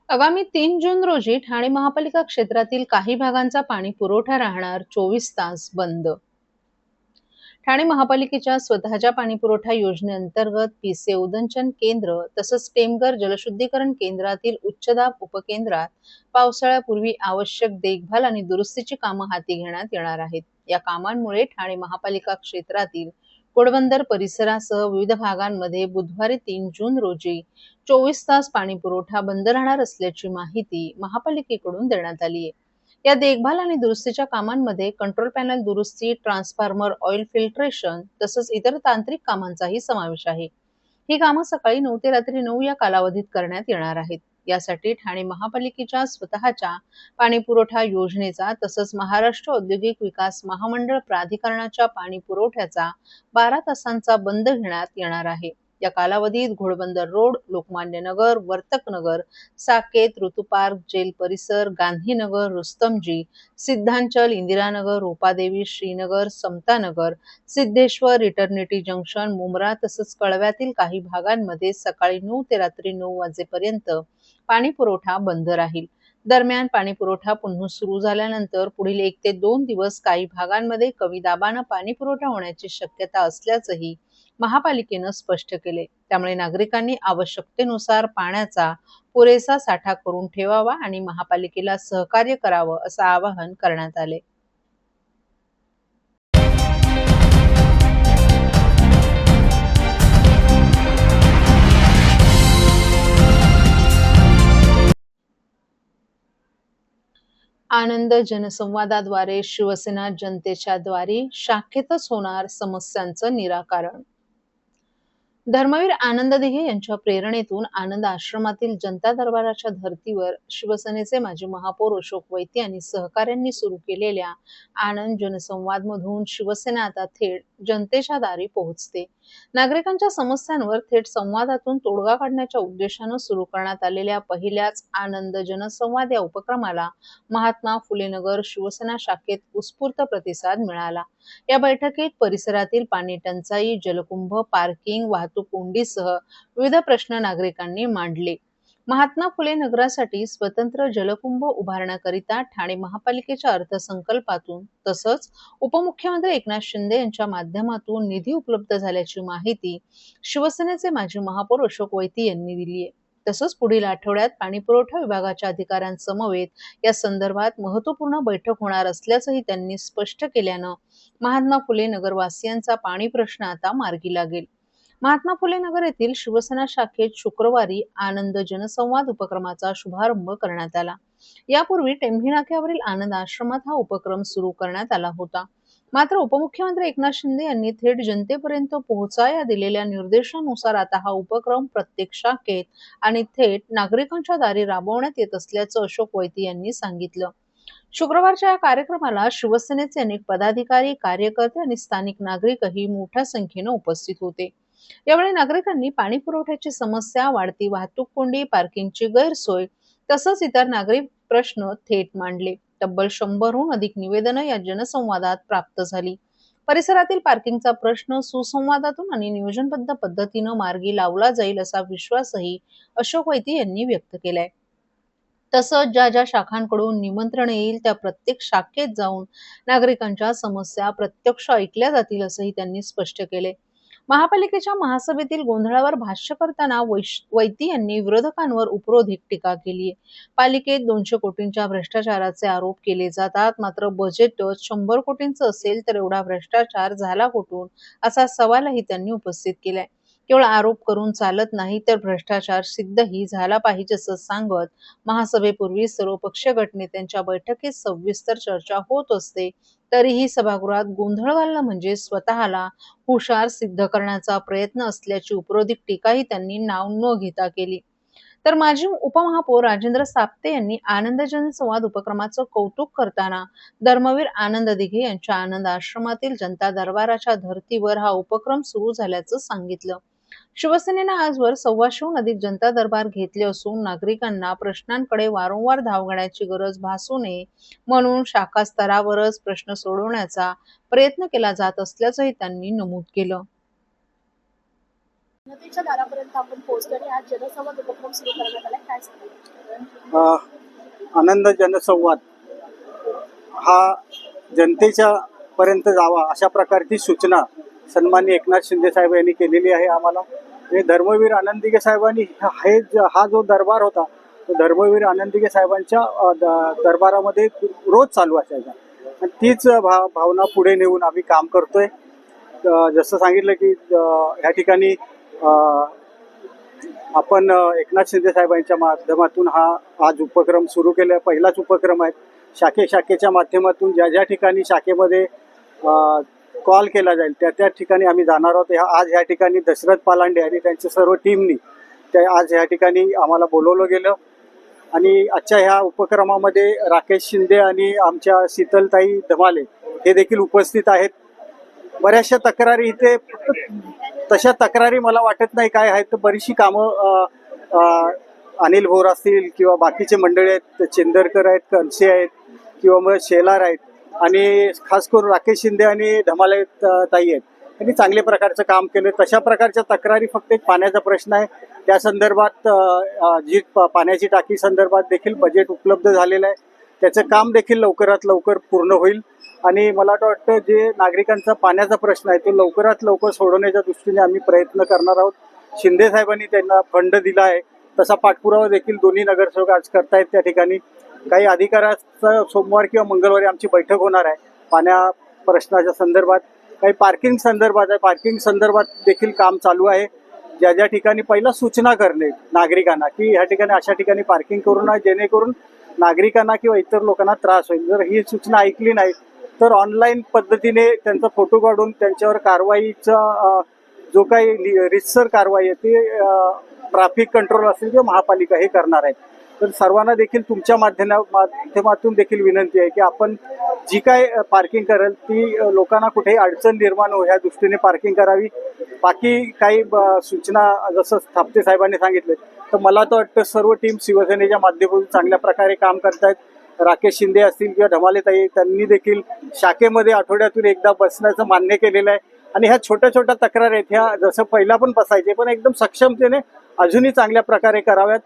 आगामी 3 जून रोजी ठाणे महापालिका क्षेत्रातील काही भागांचा पाणी पुरवठा राहणार 24 तास बंद. ठाणे महापालिकेच्या स्वतःच्या पाणीपुरवठा योजनेअंतर्गत पीसे उदंचन केंद्र तसंच टेमघर जलशुद्धीकरण केंद्रातील उच्चदाब उपकेंद्रात पावसाळ्यापूर्वी आवश्यक देखभाल आणि दुरुस्तीची कामं हाती घेण्यात येणार आहेत. या कामांमुळे ठाणे महापालिका क्षेत्रातील घोडबंदर परिसरासह विविध भागांमध्ये बुधवारी 3 जून रोजी 24 तास पाणीपुरवठा बंद राहणार असल्याची माहिती महापालिकेकडून देण्यात आली आहे. या देखभाल आणि दुरुस्तीच्या कामांमध्ये कंट्रोल पॅनल दुरुस्ती, ट्रान्सफॉर्मर ऑइल फिल्ट्रेशन तसंच इतर तांत्रिक कामांचाही समावेश आहे. ही कामं सकाळी 9 ते रात्री 9 या कालावधीत करण्यात येणार आहेत. यासाठी ठाणे महापालिकेच्या स्वतःच्या पाणीपुरवठा योजनेचा तसंच महाराष्ट्र औद्योगिक विकास महामंडळ प्राधिकरणाच्या पाणीपुरवठ्याचा 12 तासांचा बंद घेण्यात येणार आहे. या कालावधीत घोडबंदर रोड, लोकमान्य नगर, वर्तक नगर, साकेत, ऋतुपार्क, जेल परिसर, गांधीनगर, रुस्तमजी, सिद्धांचल, इंदिरानगर, रूपादेवी, श्रीनगर, समतानगर, सिद्धेश्वर, इटर्निटी जंक्शन, मुंब्रा तसंच कळव्यातील काही भागांमध्ये सकाळी 9 ते रात्री 9 वाजेपर्यंत पाणी पुरवठा बंद राहील. दरम्यान पाणी पुरवठा पुन्हा सुरू झाल्यानंतर पुढील 1 ते 2 दिवस काही भागांमध्ये कमी दाबानं पाणी पुरवठा होण्याची शक्यता असल्याचंही महापालिकेनं स्पष्ट केले. त्यामुळे नागरिकांनी आवश्यकतेनुसार पाण्याचा पुरेसा साठा करून ठेवावा आणि महापालिकेला सहकार्य करावं असं आवाहन करण्यात आले. आनंद जनसंवादाद्वारे शिवसेना जनतेच्या द्वारी शाखेतच होणार समस्यांचं निराकरण. धर्मवीर आनंद दिघे यांच्या प्रेरणेतून आनंद आश्रमातील जनता दरबाराच्या धर्तीवर शिवसेनेचे माजी महापौर अशोक वैती आणि सहकाऱ्यांनी सुरू केलेल्या आनंद जनसंवाद मधून शिवसेना आता थेट जनतेच्या दारी पोहोचते. नागरिकांच्या समस्यांवर थेट संवादातून तोडगा काढण्याच्या उद्देशानं सुरू करण्यात आलेल्या पहिल्याच आनंद जनसंवाद या उपक्रमाला महात्मा फुले नगर शिवसेना शाखेत उत्स्फूर्त प्रतिसाद मिळाला. या बैठकीत परिसरातील पाणी टंचाई, जलकुंभ, पार्किंग, वाहतूक कोंडीसह विविध प्रश्न नागरिकांनी मांडले. महात्मा फुले नगरासाठी स्वतंत्र जलकुंभ उभारण्याकरिता ठाणे महापालिकेच्या अर्थसंकल्पातून तसंच उपमुख्यमंत्री एकनाथ शिंदे यांच्या माध्यमातून निधी उपलब्ध झाल्याची माहिती शिवसेनेचे माजी महापौर अशोक वैती यांनी दिली आहे. तसंच पुढील आठवड्यात पाणीपुरवठा विभागाच्या अधिकाऱ्यांसमवेत या संदर्भात महत्त्वपूर्ण बैठक होणार असल्याचंही त्यांनी स्पष्ट केल्यानं महात्मा फुले नगरवासियांचा पाणी प्रश्न आता मार्गी लागेल. महात्मा फुले नगर येथील शिवसेना शाखेत शुक्रवारी आनंद जनसंवाद उपक्रमाचा शुभारंभ करण्यात आला. यापूर्वी टेंभी नाक्यावरील आनंद आश्रमात हा उपक्रम सुरू करण्यात आला होता. मात्र उपमुख्यमंत्री एकनाथ शिंदे यांनी थेट जनतेपर्यंत पोहोचा या दिलेल्या निर्देशानुसार आता हा उपक्रम प्रत्येक शाखेत आणि थेट नागरिकांच्या दारी राबवण्यात येत असल्याचं अशोक वैती यांनी सांगितलं. शुक्रवारच्या या कार्यक्रमाला शिवसेनेचे अनेक पदाधिकारी, कार्यकर्ते आणि स्थानिक नागरिकही मोठ्या संख्येनं उपस्थित होते. यावेळी नागरिकांनी पाणी पुरवठ्याची समस्या, वाढती वाहतूक कोंडी, पार्किंगची गैरसोय तसंच इतर नागरिक प्रश्न थेट मांडले. तब्बल 100हून अधिक निवेदनं या जनसंवादात प्राप्त झाली. परिसरातील पार्किंगचा प्रश्न सुसंवादातून आणि नियोजनबद्ध पद्धतीनं मार्गी लावला जाईल असा विश्वासही अशोक वैती यांनी व्यक्त केलाय. तसंच ज्या ज्या शाखांकडून निमंत्रण येईल त्या प्रत्येक शाखेत जाऊन नागरिकांच्या समस्या प्रत्यक्ष ऐकल्या जातील असंही त्यांनी स्पष्ट केले. महापालिकेच्या महासभेतील गोंधळावर भाष्य करताना वैती यांनी विरोधकांवर उपरोधिक टीका केली. पालिकेत 200 कोटींच्या भ्रष्टाचाराचे आरोप केले जातात, मात्र बजेटच 100 कोटींचं असेल तर एवढा भ्रष्टाचार झाला कुठून असा सवालही त्यांनी उपस्थित केलाय. केवळ आरोप करून चालत नाही तर भ्रष्टाचार सिद्धही झाला पाहिजे असं सांगत महासभेपूर्वी सर्वपक्षीय गटनेत्यांच्या बैठकीत सविस्तर चर्चा होत असते तरीही सभागृहात गोंधळ घालणं म्हणजे स्वतःला हुशार सिद्ध करण्याचा प्रयत्न असल्याची उपरोधिक टीकाही त्यांनी नाव न घेता केली. तर माजी उपमहापौर राजेंद्र साप्ते यांनी आनंद जनसंवाद उपक्रमाचं कौतुक करताना धर्मवीर आनंद दिघे यांच्या आनंद आश्रमातील जनता दरबाराच्या धर्तीवर हा उपक्रम सुरू झाल्याचं सांगितलं. शिवसेनेनं आजवर 125हून अधिक जनता दरबार घेतले असून नागरिकांना प्रश्नांकडे वारंवार धाव घेण्याची गरज भासू नये म्हणून शाखा स्तरावरच प्रश्न सोडवण्याचा प्रयत्न केला जात असल्याचंही त्यांनी नमूद केलं. जनतेच्या दारापर्यंत आपण पोहोचतो आणि आज जनसंवाद उपक्रम सुरू करण्यात आलाय, काय सांगाल? अ, आनंद जनसंवाद हा जनतेच्या पर्यंत जावा अशा प्रकारची सूचना सन्माननीय एकनाथ शिंदे साहेब यांनी केलेली आहे आम्हाला. आणि धर्मवीर आनंददिघे साहेबांनी हा जो दरबार होता तो धर्मवीर आनंददिघे साहेबांच्या दरबारामध्ये रोज चालू असायचा आणि तीच भावना पुढे नेऊन आम्ही काम करतोय. जसं सांगितलं की ह्या ठिकाणी आपण एकनाथ शिंदे साहेबांच्या माध्यमातून हा आज उपक्रम सुरू केला. पहिलाच उपक्रम आहे. शाखेच्या माध्यमातून ज्या ज्या ठिकाणी शाखेमध्ये कॉल केला जाईल त्या ठिकाणी आम्ही जाणार आहोत. आज ह्या ठिकाणी दशरथ पालांडे आणि त्यांच्या सर्व टीमनी आज ह्या ठिकाणी आम्हाला बोलवलं गेलं आणि आजच्या ह्या उपक्रमामध्ये राकेश शिंदे आणि आमच्या शीतलताई धमाले हे देखील उपस्थित आहेत. बऱ्याचशा तक्रारी इथे तशा तक्रारी मला वाटत नाही काय आहेत. तर बरीचशी कामं अनिल भोर असतील किंवा बाकीचे मंडळी आहेत, चेंदरकर आहेत, कनसे आहेत किंवा मग शेलार आहेत आणि खास करून राकेश शिंदे आणि धमाले ताई आहेत. त्यांनी चांगल्या प्रकारचं काम केलं. तशा प्रकारच्या तक्रारी फक्त एक पाण्याचा प्रश्न आहे. त्या संदर्भात जी पाण्याची टाकी संदर्भात देखील बजेट उपलब्ध झालेलं आहे. त्याचं काम देखील लवकरात लवकर पूर्ण होईल आणि मला वाटतं जे नागरिकांचा पाण्याचा प्रश्न आहे तो लवकरात लवकर सोडवण्याच्या दृष्टीने आम्ही प्रयत्न करणार आहोत. शिंदे साहेबांनी त्यांना फंड दिला आहे. तसा पाठपुरावा देखील दोन्ही नगरसेवक आज करतायत. त्या ठिकाणी काही अधिकाऱ्याचा सोमवार किंवा मंगळवारी आमची बैठक होणार आहे पाण्या प्रश्नाच्या संदर्भात. काही पार्किंग संदर्भात आहे. पार्किंग संदर्भात देखील काम चालू आहे. ज्या ज्या ठिकाणी पहिला सूचना करणे नागरिकांना की ह्या ठिकाणी अशा ठिकाणी पार्किंग करू नये जेणेकरून नागरिकांना किंवा इतर लोकांना त्रास होईल. जर ही सूचना ऐकली नाही तर ऑनलाईन पद्धतीने त्यांचा फोटो काढून त्यांच्यावर कारवाईचा जो काही रितसर कारवाई आहे ती ट्रॅफिक कंट्रोल असेल किंवा महापालिका हे करणार आहे. तर सर्वांना देखील तुमच्या माध्यमातून देखील विनंती आहे की आपण जी काय पार्किंग करेल ती लोकांना कुठेही अडचण निर्माण हो ह्या दृष्टीने पार्किंग करावी. बाकी काही सूचना जसं थापते साहेबांनी सांगितले तर मला तर वाटतं सर्व टीम शिवसेनेच्या माध्यमातून चांगल्या प्रकारे काम करतायत. राकेश शिंदे असतील किंवा धमालेताई त्यांनी देखील शाखेमध्ये आठवड्यातून एकदा बसण्याचं मान्य केलेलं आहे आणि ह्या छोट्या छोट्या तक्रारी आहेत ह्या जसं पहिला पण बसायचे पण एकदम सक्षमतेने अजूनही चांगल्या प्रकारे कराव्यात.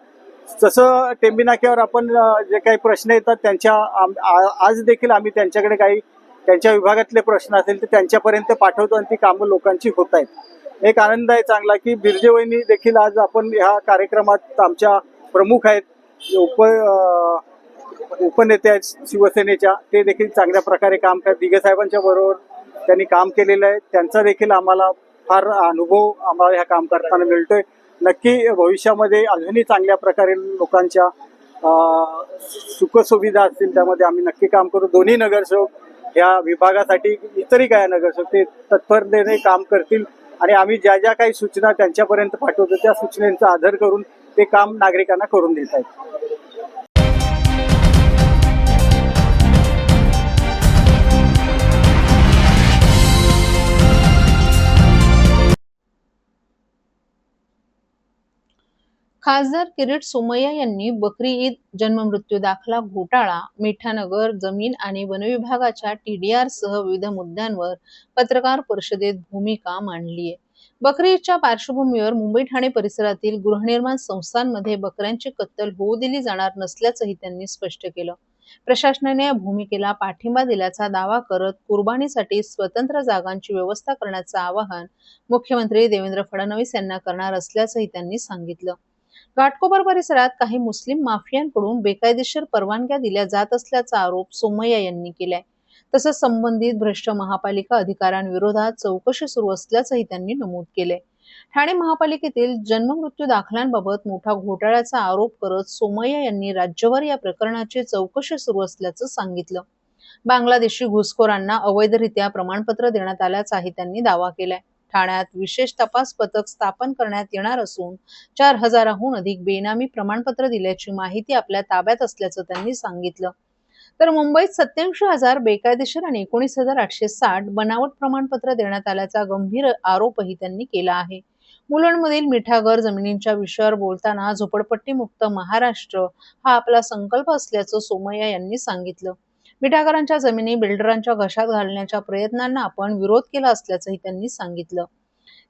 जसं टेंबी नाक्यावर आपण जे काही प्रश्न येतात त्यांच्या आज देखील आम्ही त्यांच्याकडे काही त्यांच्या विभागातले प्रश्न असेल तर त्यांच्यापर्यंत पाठवतो आणि ती कामं लोकांची होत आहेत. एक आनंद आहे चांगला की बिर्जे वहिनी देखील आज आपण ह्या कार्यक्रमात आमच्या प्रमुख आहेत उपनेते आहेत शिवसेनेच्या ते देखील चांगल्या प्रकारे काम करतात. दिघे साहेबांच्या बरोबर त्यांनी काम केलेलं आहे. त्यांचा देखील आम्हाला फार अनुभव आम्हाला ह्या काम करताना मिळतोय. नक्की भविष्यामध्ये अजूनही चांगल्या प्रकारे लोकांच्या सुखसुविधा असतील त्यामध्ये आम्ही नक्की काम करू. दोन्ही नगरसेवक या विभागासाठी इतरही काय नगरसेवक ते तत्परतेने काम करतील आणि आम्ही ज्या ज्या काही सूचना त्यांच्यापर्यंत पाठवतो त्या सूचनेचा आदर करून ते काम नागरिकांना करून देत आहेत. खासदार किरीट सोमय्या यांनी बकरी ईद जन्ममृत्यू दाखला घोटाळा, मिठानगर जमीन आणि वनविभागाच्या TDR सह विविध मुद्द्यांवर पत्रकार परिषदेत भूमिका मांडली आहे. बकरी ईदच्या पार्श्वभूमीवर मुंबई ठाणे परिसरातील गृहनिर्माण संस्थांमध्ये बकऱ्यांची कत्तल होऊ दिली जाणार नसल्याचंही त्यांनी स्पष्ट केलं. प्रशासनाने या भूमिकेला पाठिंबा दिल्याचा दावा करत कुर्बानीसाठी स्वतंत्र जागांची व्यवस्था करण्याचं आवाहन मुख्यमंत्री देवेंद्र फडणवीस यांना करणार असल्याचंही त्यांनी सांगितलं. घाटकोपर परिसरात काही मुस्लिम माफियांकडून बेकायदेशीर परवानग्या दिल्या जात असल्याचा आरोप सोमय्या यांनी केलाय. तसंच संबंधित भ्रष्ट महापालिका अधिकाऱ्यांविरोधात चौकशी सुरू असल्याचंही त्यांनी नमूद केलंय. ठाणे महापालिकेतील जन्ममृत्यू दाखल्यांबाबत मोठा घोटाळ्याचा आरोप करत सोमय्या यांनी राज्यभर या प्रकरणाची चौकशी सुरू असल्याचं सांगितलं. बांगलादेशी घुसखोरांना अवैधरित्या प्रमाणपत्र देण्यात आल्याचाही त्यांनी दावा केलाय. ठाण्यात विशेष तपास पथक स्थापन करण्यात येणार असून 4,000हून अधिक बेनामी प्रमाणपत्र दिल्याची माहिती आपल्या ताब्यात असल्याचं त्यांनी सांगितलं. तर मुंबईत 87,000 बेकायदेशीर आणि 19,860 बनावट प्रमाणपत्र देण्यात आल्याचा गंभीर आरोपही त्यांनी केला आहे. मुलुंडमधील मिठागर जमिनींच्या विषयावर बोलताना झोपडपट्टी मुक्त महाराष्ट्र हा आपला संकल्प असल्याचं सोमय्या यांनी सांगितलं. मिठागरांच्या जमिनी बिल्डरांच्या घशात घालण्याच्या प्रयत्नांना आपण विरोध केला असल्याचंही त्यांनी सांगितलं.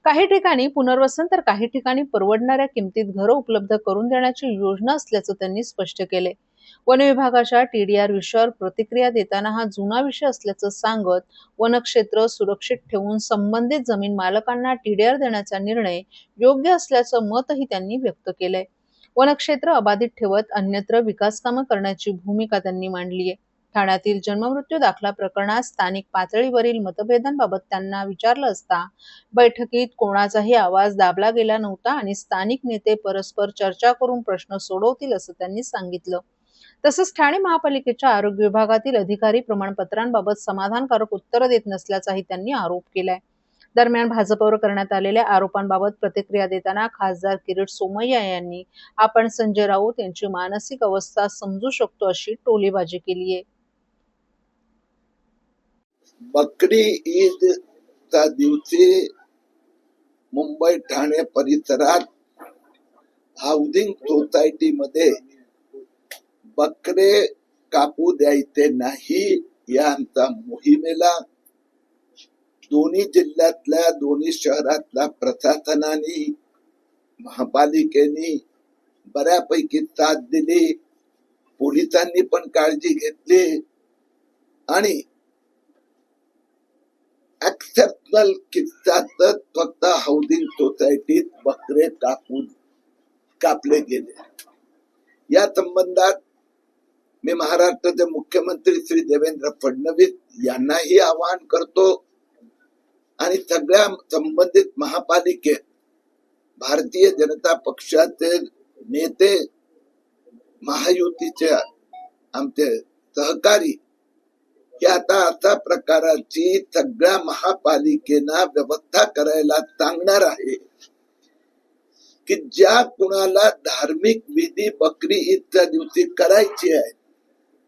काही ठिकाणी पुनर्वसन तर काही ठिकाणी परवडणाऱ्या किमतीत घरं उपलब्ध करून देण्याची योजना असल्याचं त्यांनी स्पष्ट केले. वन विभागाच्या टीडीआर विषयावर प्रतिक्रिया देताना हा जुना विषय असल्याचं सांगत वनक्षेत्र सुरक्षित ठेवून संबंधित जमीन मालकांना टीडीआर देण्याचा निर्णय योग्य असल्याचं मतही त्यांनी व्यक्त केलंय. वनक्षेत्र अबाधित ठेवत अन्यत्र विकासकामं करण्याची भूमिका त्यांनी मांडली आहे. ठाण्यातील जन्ममृत्यू दाखला प्रकरणात स्थानिक पातळीवरील मतभेदांबाबत त्यांना विचारलं असता बैठकीत कोणाचाही आवाज दाबला गेला नव्हता आणि स्थानिक नेते परस्पर चर्चा करून प्रश्न सोडवतील असं त्यांनी सांगितलं. तसंच ठाणे महापालिकेच्या आरोग्य विभागातील अधिकारी प्रमाणपत्रांबाबत समाधानकारक उत्तरं देत नसल्याचाही त्यांनी आरोप केलाय. दरम्यान भाजपवर करण्यात आलेल्या आरोपांबाबत प्रतिक्रिया देताना खासदार किरीट सोमय्या यांनी आपण संजय राऊत यांची मानसिक अवस्था समजू शकतो अशी टोलेबाजी केली आहे. बकरी ईद च्या दिवशी मुंबई ठाणे परिसरात हाऊसिंग सोसायटीमध्ये बकरे कापू द्यायचे नाही या आमच्या मोहिमेला दोन्ही जिल्ह्यातल्या दोन्ही शहरातल्या प्रशासनाने महापालिकेने बऱ्यापैकी साथ दिली. पोलिसांनी पण काळजी घेतली आणि एक्सेप्शनल किस्सातच फक्त हाऊसिंग सोसायटीत बकरे कापले गेले. या संबंधात मी महाराष्ट्राचे मुख्यमंत्री श्री देवेंद्र फडणवीस यांनाही आवाहन करतो आणि सगळ्या संबंधित महापालिकेत भारतीय जनता पक्षाचे नेते, महायुतीचे आमचे सहकारी की आता अशा प्रकाराची सगळ्या महापालिकेना व्यवस्था करायला सांगणार आहे की ज्या कुणाला धार्मिक विधी बकरी ईदच्या दिवशी करायची आहे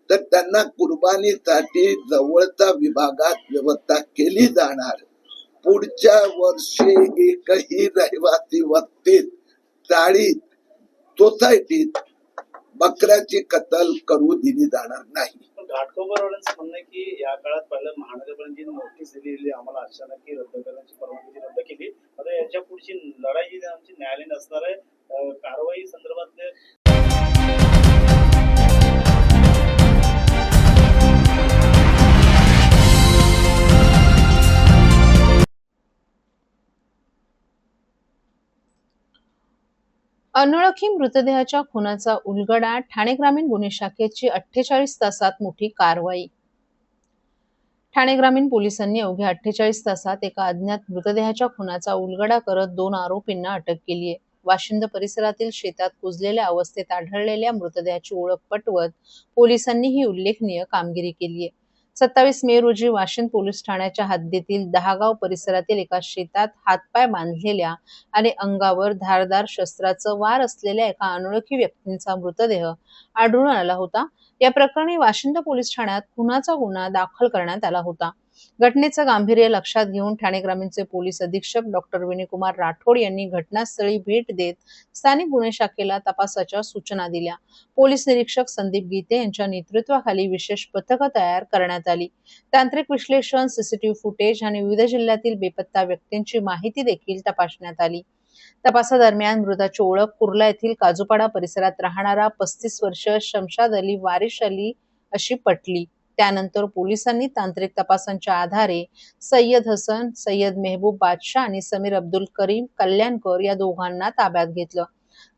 तर त्यांना कुर्बानीसाठी जवळच्या विभागात व्यवस्था केली जाणार. पुढच्या वर्षी एकही रहिवासी वस्तीत चाळीत सोसायटीत बकऱ्याची कत्तल करू दिली जाणार नाही. घाटकोपरवाल्यांचं म्हणणं आहे की या काळात पहिलं महानगरपालिकेने नोटीस दिलेली आम्हाला अचानक की रद्द करण्याची परवानगी रद्द केली. आता याच्या पुढची लढाई जी आमची न्यायालयीन असणार आहे कारवाई संदर्भातले अनोळखी मृतदेहाच्या खुनाचा उलगडा, ठाणे ग्रामीण गुन्हे शाखेची 48 तासात मोठी कारवाई. ठाणे ग्रामीण पोलिसांनी अवघ्या 48 तासात एका अज्ञात मृतदेहाच्या खुनाचा उलगडा करत 2 आरोपींना अटक केली आहे. वाशिंद परिसरातील शेतात कुजलेल्या अवस्थेत आढळलेल्या मृतदेहाची ओळख पटवत पोलिसांनी ही उल्लेखनीय कामगिरी केली आहे. 27 मे रोजी वाशिंद पोलीस ठाण्याच्या हद्दीतील दहागाव परिसरातील एका शेतात हातपाय बांधलेल्या आणि अंगावर धारदार शस्त्राचं वार असलेल्या एका अनोळखी व्यक्तींचा मृतदेह आढळून आला होता. या प्रकरणी वाशिंद पोलीस ठाण्यात खुनाचा गुन्हा दाखल करण्यात आला होता. घटनेचं गांभीर्य लक्षात घेऊन ठाणे ग्रामीणचे पोलीस अधीक्षक डॉक्टर विनयकुमार राठोड यांनी घटनास्थळी भेट देत स्थानिक गुन्हे शाखेला तपासाच्या सूचना दिल्या. पोलीस निरीक्षक संदीप गीते यांच्या नेतृत्वाखाली विशेष पथकं तयार करण्यात आली. तांत्रिक विश्लेषण, सीसीटीव्ही फुटेज आणि विविध जिल्ह्यातील बेपत्ता व्यक्तींची माहिती देखील तपासण्यात आली. तपासादरम्यान मृताची ओळख कुर्ला येथील काजूपाडा परिसरात राहणारा 35 वर्ष शमशाद अली वारिश अली अशी पटली. त्यानंतर पोलिसांनी तांत्रिक तपासांच्या आधारे सय्यद हसन, सय्यद मेहबूब बादशाह आणि समीर अब्दुल करीम कल्याणकर या दोघांना ताब्यात घेतलं.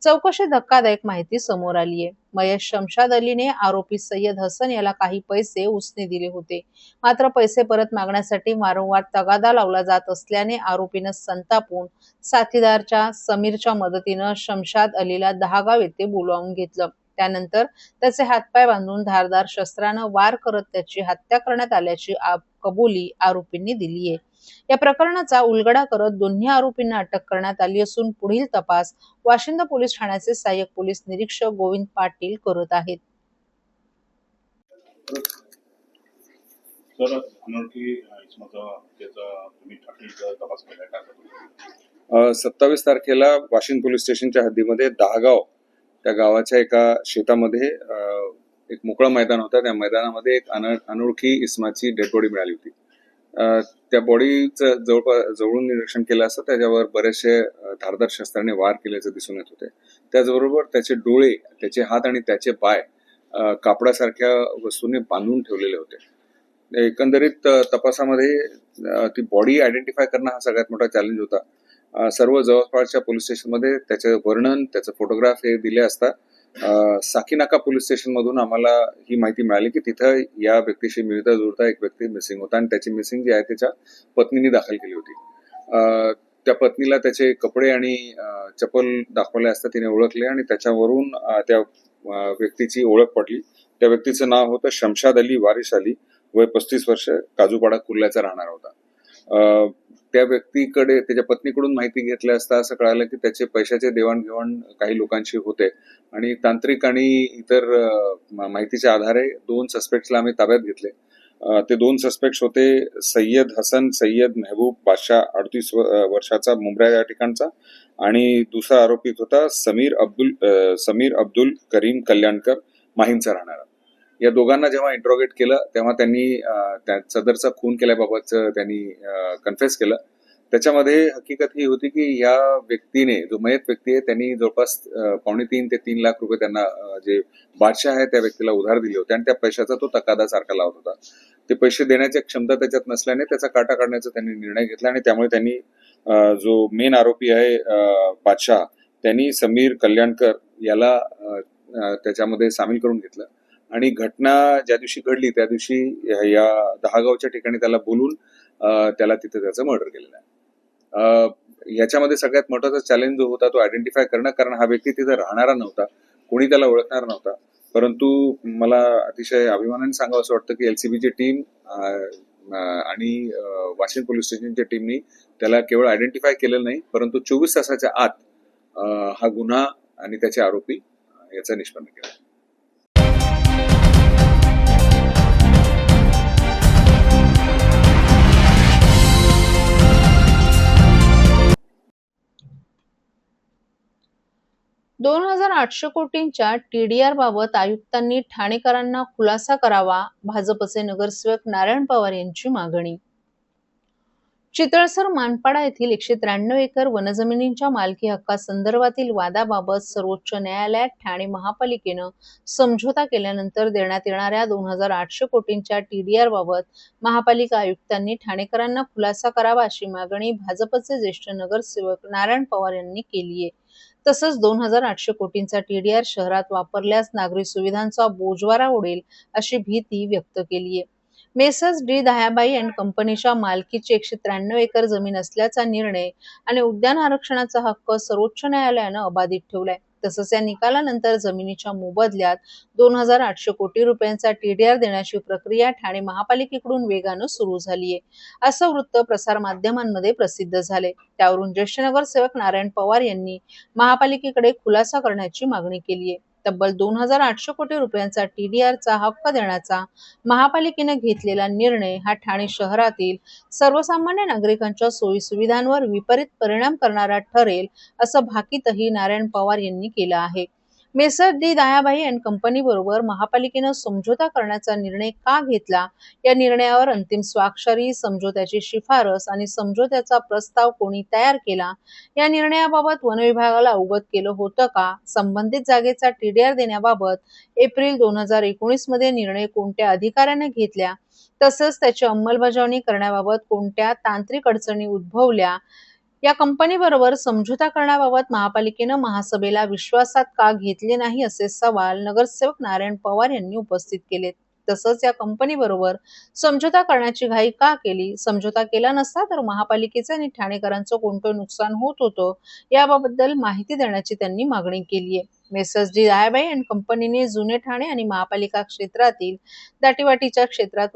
चौकशीत धक्कादायक माहिती समोर आली आहे. मयश शमशाद अलीने आरोपी सय्यद हसन याला काही पैसे उसने दिले होते. मात्र पैसे परत मागण्यासाठी वारंवार तगादा लावला जात असल्याने आरोपीनं संतापून साथीदारच्या समीरच्या मदतीनं शमशाद अलीला दहागाव येथे बोलावून घेतलं. त्यानंतर त्याचे हातपाय बांधून धारदार शस्त्रानं वार करत त्याची हत्या करण्यात आल्याची कबुली आरोपींनी दिली आहे. या प्रकरणाचा उलगडा करत दोन्ही आरोपींना अटक करण्यात आली असून पुढील तपास वाशिंद पोलीस ठाण्याचे सहाय्यक पोलीस निरीक्षक गोविंद पाटील करत आहेत. सर, अनोळखी इसमाचा त्याचा तुम्ही तपास केला का? 27 तारखेला वाशिंद पोलीस स्टेशनच्या हद्दीमध्ये दहागाव त्या गावाच्या एका शेतामध्ये एक मोकळं मैदान होतं. त्या मैदानामध्ये एक अनोळखी इसमाची डेड बॉडी मिळाली होती. त्या बॉडीचं जवळून निरीक्षण केलं असतं त्याच्यावर बरेचसे धारदार शस्त्राने वार केल्याचे दिसून येत होते. त्याचबरोबर त्याचे डोळे, त्याचे हात आणि त्याचे पाय कापडासारख्या वस्तूने बांधून ठेवलेले होते. एकंदरीत तपासामध्ये ती बॉडी आयडेंटिफाय करणं हा सगळ्यात मोठा चॅलेंज होता. सर्व जवळपासच्या पोलीस स्टेशनमध्ये त्याचं वर्णन, त्याचं फोटोग्राफ हे दिले असता साकीनाका पोलीस स्टेशन मधून आम्हाला ही माहिती मिळाली की तिथं या व्यक्तीशी मिळता जुळता एक व्यक्ती मिसिंग होता आणि त्याची मिसिंग जी आहे त्याच्या पत्नीने दाखल केली होती. त्या पत्नीला त्याचे कपडे आणि चप्पल दाखवले असता तिने ओळखले आणि त्याच्यावरून त्या व्यक्तीची ओळख पडली. त्या व्यक्तीचं नाव होतं शमशाद अली वारिस अली, वय 35 वर्ष, काजूपाडा कुर्ल्याचा राहणार होता. त्या व्यक्तीकडे त्याच्या पत्नीकडून माहिती घेतल्या असता असं कळालं की त्याचे पैशाचे देवाणघेवाण काही लोकांशी होते आणि तांत्रिक आणि इतर माहितीच्या आधारे 2 सस्पेक्ट्सला आम्ही ताब्यात घेतले. ते 2 सस्पेक्ट्स होते सय्यद हसन सय्यद मेहबूब बादशाह 38 वर्षाचा, मुंब्रा या ठिकाणचा, आणि दुसरा आरोपी होता समीर अब्दुल करीम कल्याणकर, माहीमचा राहणारा. या दोघांना जेव्हा इंट्रोगेट केलं तेव्हा त्यांनी सदरचा खून केल्याबाबतचं त्यांनी कन्फेस केलं. त्याच्यामध्ये हकीकत ही होती की या व्यक्तीने, जो मयत व्यक्ती आहे, त्यांनी जवळपास 2.5 ते 3 लाख रुपये त्यांना जे बादशाह आहे त्या व्यक्तीला उधार दिले होते आणि त्या पैशाचा तो तकादा सारखा लावत होता. ते पैसे देण्याची क्षमता त्याच्यात नसल्याने त्याचा काटा काढण्याचा त्यांनी निर्णय घेतला आणि त्यामुळे त्यांनी जो मेन आरोपी आहे बादशाह, त्यांनी समीर कल्याणकर याला त्याच्यामध्ये सामील करून घेतलं आणि घटना ज्या दिवशी घडली त्या दिवशी या दहागावच्या ठिकाणी त्याला बोलून त्याला तिथे त्याचं मर्डर केलेलं आहे. याच्यामध्ये सगळ्यात मोठा चॅलेंज जो होता तो आयडेंटिफाय करणं, कारण हा व्यक्ती तिथे राहणारा नव्हता, कोणी त्याला ओळखणार नव्हता. परंतु मला अतिशय अभिमानाने सांगावं असं वाटतं की LCBची टीम आणि वाशिम पोलीस स्टेशनच्या टीमनी त्याला केवळ आयडेंटिफाय केलेलं नाही, परंतु 24 तासाच्या आत हा गुन्हा आणि त्याचे आरोपी याचा निष्पन्न केला. $2,800 कोटींच्या TDR बाबत आयुक्तांनी ठाणेकरांना खुलासा करावा, भाजपचे नगरसेवक नारायण पवार यांची मागणी. चितळसर मानपाडा येथील 193 एकर वनजमिनींच्या मालकी हक्कासंदर्भातील वादाबाबत सर्वोच्च न्यायालयात ठाणे महापालिकेनं समझोता केल्यानंतर देण्यात येणाऱ्या 2,800 कोटींच्या TDR बाबत महापालिका आयुक्तांनी ठाणेकरांना खुलासा करावा अशी मागणी भाजपचे ज्येष्ठ नगरसेवक नारायण पवार यांनी केली आहे. तसंच 2,800 कोटींचा TDR शहरात वापरल्यास नागरी सुविधांचा बोजवारा उडेल अशी भीती व्यक्त केली आहे. मेसर्स डी दयाबाई अँड कंपनीच्या मालकीची 193 एकर जमीन असल्याचा निर्णय आणि उद्यान आरक्षणाचा हक्क सर्वोच्च न्यायालयानं अबाधित ठेवलाय. तसंच या निकालानंतर जमिनीच्या मोबदल्यात 2,800 कोटी रुपयांचा TDR देण्याची प्रक्रिया ठाणे महापालिकेकडून वेगानं सुरू झाली आहे, असं वृत्त प्रसारमाध्यमांमध्ये प्रसिद्ध झाले. त्यावरून ज्येष्ठ नगरसेवक नारायण पवार यांनी महापालिकेकडे खुलासा करण्याची मागणी केली आहे. तब्बल 2,800 कोटी रुपयांचा TDRचा हक्क देण्याचा महापालिकेनं घेतलेला निर्णय हा ठाणे शहरातील सर्वसामान्य नागरिकांच्या सोयीसुविधांवर विपरीत परिणाम करणारा ठरेल, असं भाकीतही नारायण पवार यांनी केलं आहे. Messrs D Dayabai and company बरोबर महापालिकेनं समझोता करण्याचा निर्णय का घेतला, या निर्णयावर अंतिम स्वाक्षरी, समझोत्याची शिफारस आणि समझोत्याचा प्रस्ताव कोणी तयार केला, या निर्णयाबाबत वनविभागाला अवगत केलं होतं का, संबंधित जागेचा TDR देण्याबाबत एप्रिल 2019 मध्ये निर्णय कोणत्या अधिकाऱ्याने घेतल्या, तसंच त्याची अंमलबजावणी करण्याबाबत कोणत्या तांत्रिक अडचणी उद्भवल्या, या कंपनीबरोबर समझोता करण्याबाबत महापालिकेनं महासभेला विश्वासात का घेतले नाही, असे सवाल नगरसेवक नारायण पवार यांनी उपस्थित केलेत. तसंच या कंपनीबरोबर समझोता करण्याची घाई का केली, समझोता केला नसता तर महापालिकेचं आणि ठाणेकरांचं कोणतं नुकसान होत होतं, याबाबत माहिती देण्याची त्यांनी मागणी केली आहे. मेसर्स डी दयाबाई अँड कंपनीने जुने ठाणे आणि महापालिका क्षेत्रातील दाटीवाटीच्या क्षेत्रात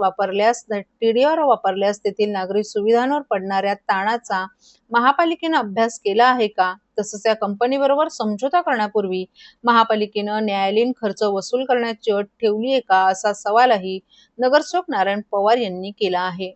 TDR वापरल्यास तेथील नागरी सुविधांवर पडणाऱ्या ताणाचा महापालिकेनं अभ्यास केला आहे का, तसंच या कंपनीबरोबर समझोता करण्यापूर्वी महापालिकेनं न्यायालयीन खर्च वसूल करण्याची अट ठेवली आहे का, असा सवालही नगरसेवक नारायण पवार यांनी केला आहे.